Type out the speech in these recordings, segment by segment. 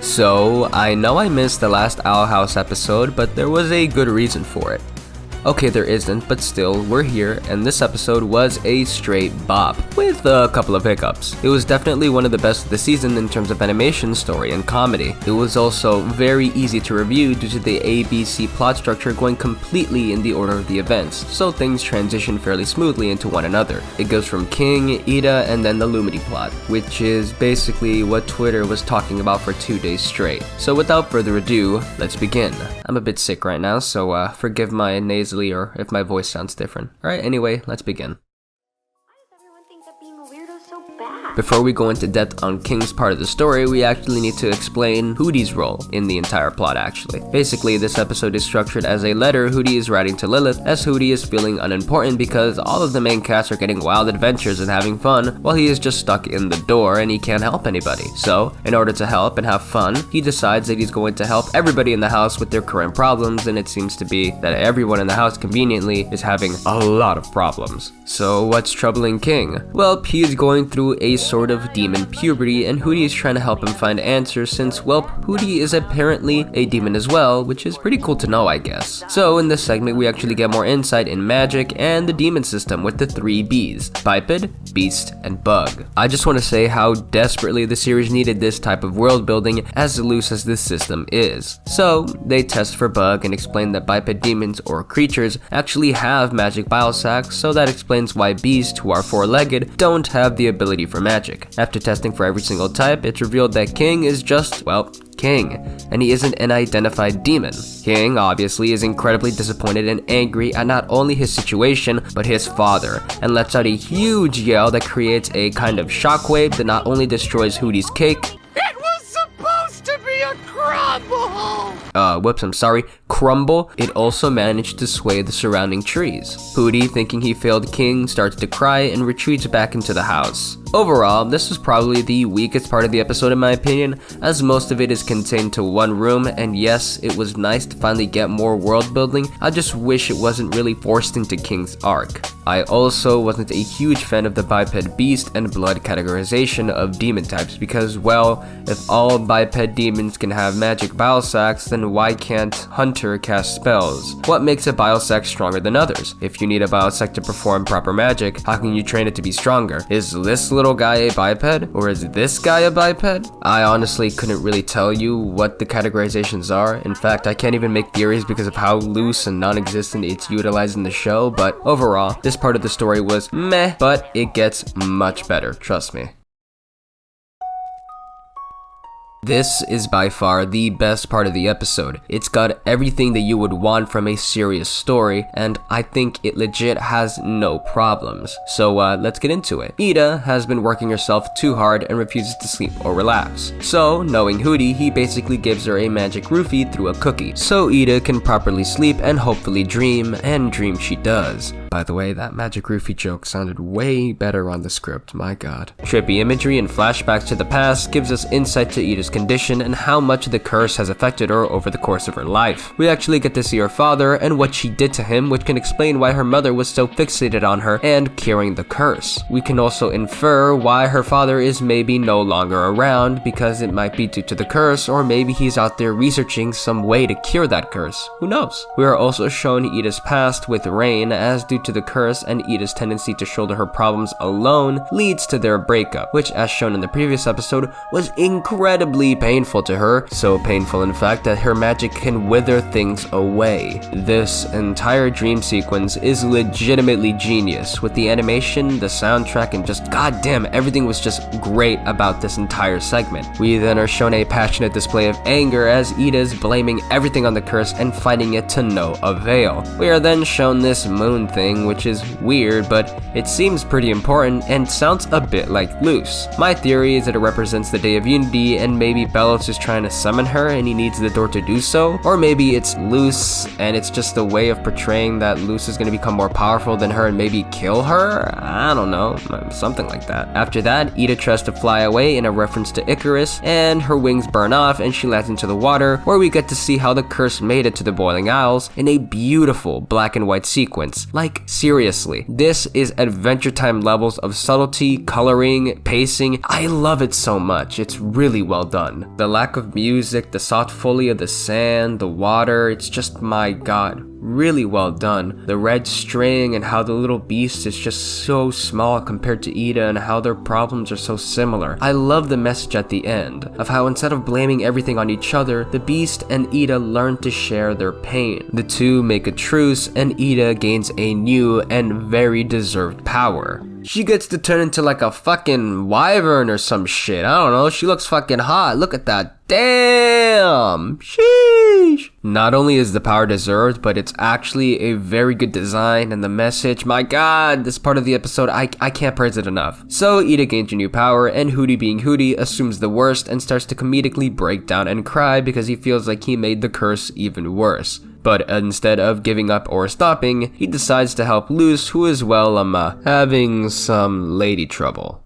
So, I know I missed the last Owl House episode, but there was a good reason for it. Okay, there isn't, but still, we're here, and this episode was a straight bop, with a couple of hiccups. It was definitely one of the best of the season in terms of animation, story, and comedy. It was also very easy to review due to the ABC plot structure going completely in the order of the events, so things transition fairly smoothly into one another. It goes from King, Eda, and then the Lumity plot, which is basically what Twitter was talking about for 2 days straight. So without further ado, let's begin. I'm a bit sick right now, so forgive my nasal or if my voice sounds different. Alright, anyway, let's begin. Before we go into depth on King's part of the story, we actually need to explain Hooty's role in the entire plot actually. Basically, this episode is structured as a letter Hooty is writing to Lilith, as Hooty is feeling unimportant because all of the main cast are getting wild adventures and having fun, while he is just stuck in the door and he can't help anybody. So, in order to help and have fun, he decides that he's going to help everybody in the house with their current problems, and it seems to be that everyone in the house conveniently is having a lot of problems. So, what's troubling King? Well, he is going through a sort of demon puberty, and Hooty is trying to help him find answers since, well, Hooty is apparently a demon as well, which is pretty cool to know, I guess. So in this segment, we actually get more insight in magic and the demon system with the 3 Bs: Biped, Beast, and Bug. I just want to say how desperately the series needed this type of world building, as loose as this system is. So they test for Bug and explain that biped demons or creatures actually have magic bile sacs, so that explains why Beasts, who are 4-legged, don't have the ability for magic. After testing for every single type, it's revealed that King is just, well, King, and he isn't an identified demon. King obviously is incredibly disappointed and angry at not only his situation, but his father, and lets out a huge yell that creates a kind of shockwave that not only destroys Hooty's cake, crumble, it also managed to sway the surrounding trees. Hooty, thinking he failed King, starts to cry and retreats back into the house. Overall, this was probably the weakest part of the episode in my opinion, as most of it is contained to one room, and yes, it was nice to finally get more world building. I just wish it wasn't really forced into King's arc. I also wasn't a huge fan of the biped beast and blood categorization of demon types because, well, if all biped demons can have magic bile sacs, then why can't Hunter cast spells? What makes a bile sac stronger than others? If you need a bile sac to perform proper magic, how can you train it to be stronger? Is this little guy a biped? Or is this guy a biped? I honestly couldn't really tell you what the categorizations are. In fact, I can't even make theories because of how loose and non-existent it's utilized in the show, but overall, this part of the story was meh, but it gets much better, trust me. This is by far the best part of the episode. It's got everything that you would want from a serious story, and I think it legit has no problems. So let's get into it. Eda has been working herself too hard and refuses to sleep or relax. So, knowing Hooty, he basically gives her a magic roofie through a cookie, so Eda can properly sleep and hopefully dream, and dream she does. By the way, that magic roofie joke sounded way better on the script, my god. Trippy imagery and flashbacks to the past gives us insight to Eda's condition and how much the curse has affected her over the course of her life. We actually get to see her father and what she did to him, which can explain why her mother was so fixated on her and curing the curse. We can also infer why her father is maybe no longer around, because it might be due to the curse, or maybe he's out there researching some way to cure that curse. Who knows? We are also shown Eda'S past with Rain, as due to the curse and Eda's tendency to shoulder her problems alone leads to their breakup, which, as shown in the previous episode, was incredibly painful to her, so painful in fact that her magic can wither things away. This entire dream sequence is legitimately genius, with the animation, the soundtrack, and just goddamn everything was just great about this entire segment. We then are shown a passionate display of anger as Eda is blaming everything on the curse and fighting it to no avail. We are then shown this moon thing, which is weird, but it seems pretty important and sounds a bit like Luce. My theory is that it represents the Day of Unity, and maybe Belos is trying to summon her and he needs the door to do so, or maybe it's Luce and it's just a way of portraying that Luce is going to become more powerful than her and maybe kill her? I don't know, something like that. After that, Eda tries to fly away in a reference to Icarus, and her wings burn off and she lands into the water, where we get to see how the curse made it to the Boiling Isles in a beautiful black and white sequence. Like, seriously, this is Adventure Time levels of subtlety, coloring, pacing. I love it so much. It's really well done. done. The lack of music, the soft foley of the sand, the water, it's just, my god, really well done. The red string and how the little beast is just so small compared to Eda and how their problems are so similar. I love the message at the end of how instead of blaming everything on each other, the beast and Eda learn to share their pain. The two make a truce and Eda gains a new and very deserved power. She gets to turn into like a fucking wyvern or some shit. I don't know, she looks fucking hot. Look at that. Damn! Sheesh! Not only is the power deserved, but it's actually a very good design, and the message, my god, this part of the episode, I can't praise it enough. So Eda gains a new power, and Hooty being Hooty assumes the worst and starts to comedically break down and cry because he feels like he made the curse even worse. But instead of giving up or stopping, he decides to help Luz, who is, well, having some lady trouble.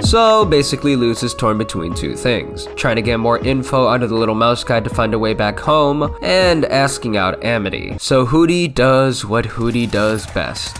So basically Luz is torn between two things, trying to get more info out of the little mouse guy to find a way back home, and asking out Amity. So Hooty does what Hooty does best.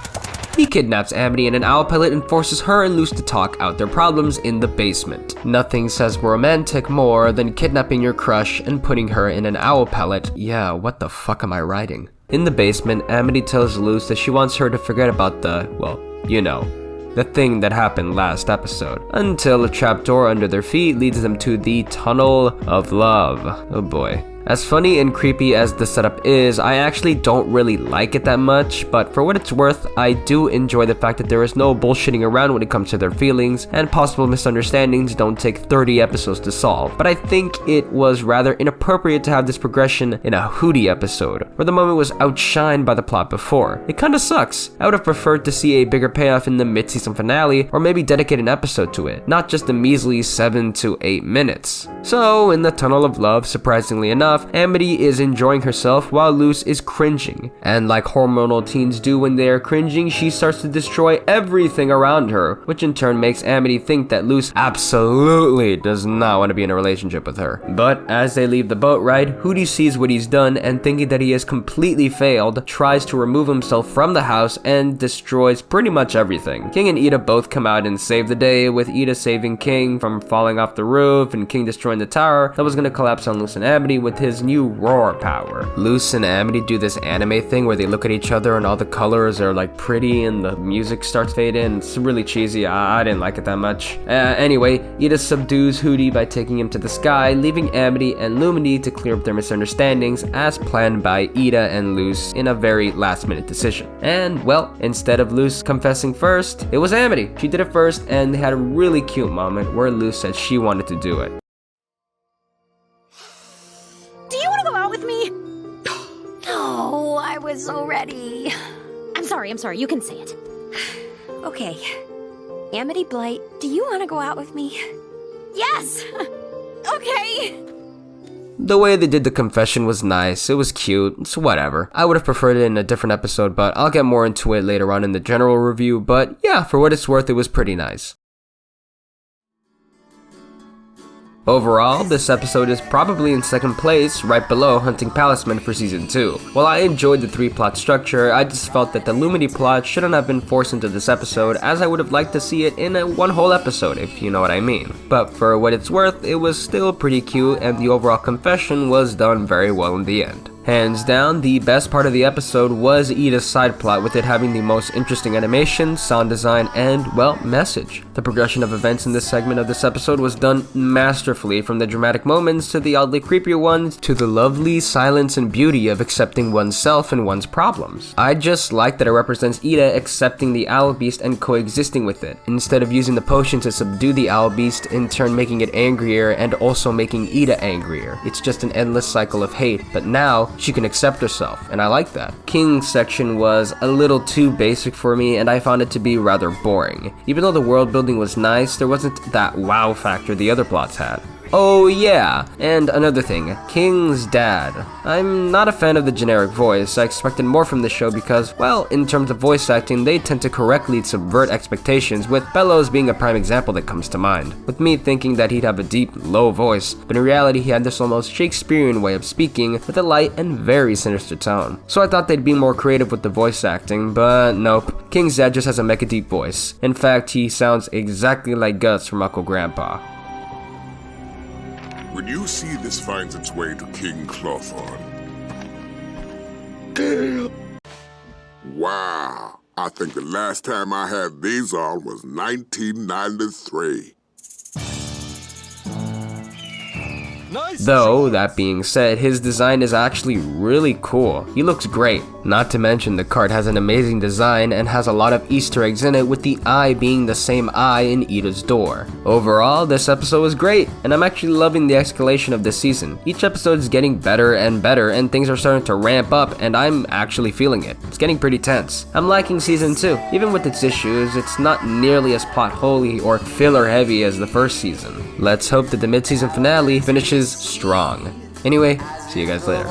He kidnaps Amity in an owl pellet and forces her and Luz to talk out their problems in the basement. Nothing says romantic more than kidnapping your crush and putting her in an owl pellet. Yeah, what the fuck am I writing? In the basement, Amity tells Luz that she wants her to forget about the, well, you know, the thing that happened last episode, until a trapdoor under their feet leads them to the Tunnel of Love. Oh boy. As funny and creepy as the setup is, I actually don't really like it that much, but for what it's worth, I do enjoy the fact that there is no bullshitting around when it comes to their feelings, and possible misunderstandings don't take 30 episodes to solve. But I think it was rather inappropriate to have this progression in a Hooty episode, where the moment was outshined by the plot before. It kinda sucks. I would have preferred to see a bigger payoff in the mid-season finale, or maybe dedicate an episode to it, not just the measly 7 to 8 minutes. So, in the Tunnel of Love, surprisingly enough, Amity is enjoying herself while Luz is cringing. And like hormonal teens do when they are cringing, she starts to destroy everything around her, which in turn makes Amity think that Luz absolutely does not want to be in a relationship with her. But as they leave the boat ride, Hooty sees what he's done and thinking that he has completely failed, tries to remove himself from the house and destroys pretty much everything. King and Eda both come out and save the day, with Eda saving King from falling off the roof and King destroying the tower that was going to collapse on Luz and Amity with his new roar power. Luz and Amity do this anime thing where they look at each other and all the colors are like pretty and the music starts fading in. It's really cheesy. I didn't like it that much. Anyway, Eda subdues Hooty by taking him to the sky, leaving Amity and Lumity to clear up their misunderstandings as planned by Eda and Luz in a very last minute decision. And well, instead of Luz confessing first, it was Amity. She did it first and they had a really cute moment where Luz said she wanted to do it. Oh, I was so ready. I'm sorry, you can say it. Okay. Amity Blight, do you want to go out with me? Yes! Okay! The way they did the confession was nice, it was cute, it's whatever. I would have preferred it in a different episode, but I'll get more into it later on in the general review, but yeah, for what it's worth, it was pretty nice. Overall, this episode is probably in second place, right below Hunting Palisman for Season 2. While I enjoyed the 3-plot structure, I just felt that the Lumity plot shouldn't have been forced into this episode, as I would have liked to see it in one whole episode, if you know what I mean. But for what it's worth, it was still pretty cute, and the overall confession was done very well in the end. Hands down, the best part of the episode was Edith's side plot, with it having the most interesting animation, sound design, and, well, message. The progression of events in this segment of this episode was done masterfully, from the dramatic moments to the oddly creepy ones to the lovely silence and beauty of accepting oneself and one's problems. I just like that it represents Eda accepting the owl beast and coexisting with it, instead of using the potion to subdue the owl beast, in turn making it angrier and also making Eda angrier. It's just an endless cycle of hate, but now she can accept herself, and I like that. King's section was a little too basic for me, and I found it to be rather boring. Even though the world building was nice, there wasn't that wow factor the other plots had. Oh yeah, and another thing, King's dad. I'm not a fan of the generic voice. I expected more from the show because, well, in terms of voice acting, they tend to correctly subvert expectations, with Bellows being a prime example that comes to mind. With me thinking that he'd have a deep, low voice, but in reality he had this almost Shakespearean way of speaking with a light and very sinister tone. So I thought they'd be more creative with the voice acting, but nope. King's dad just has a mecha deep voice. In fact, he sounds exactly like Gus from Uncle Grandpa. When you see this finds its way to King Clotharn. Wow, I think the last time I had these on was 1993. Though, that being said, his design is actually really cool. He looks great. Not to mention the card has an amazing design and has a lot of Easter eggs in it, with the eye being the same eye in Edith's door. Overall, this episode was great, and I'm actually loving the escalation of this season. Each episode is getting better and better, and things are starting to ramp up, and I'm actually feeling it. It's getting pretty tense. I'm liking season 2. Even with its issues, it's not nearly as plot-holy or filler-heavy as the first season. Let's hope that the mid-season finale finishes strong. Anyway, see you guys later.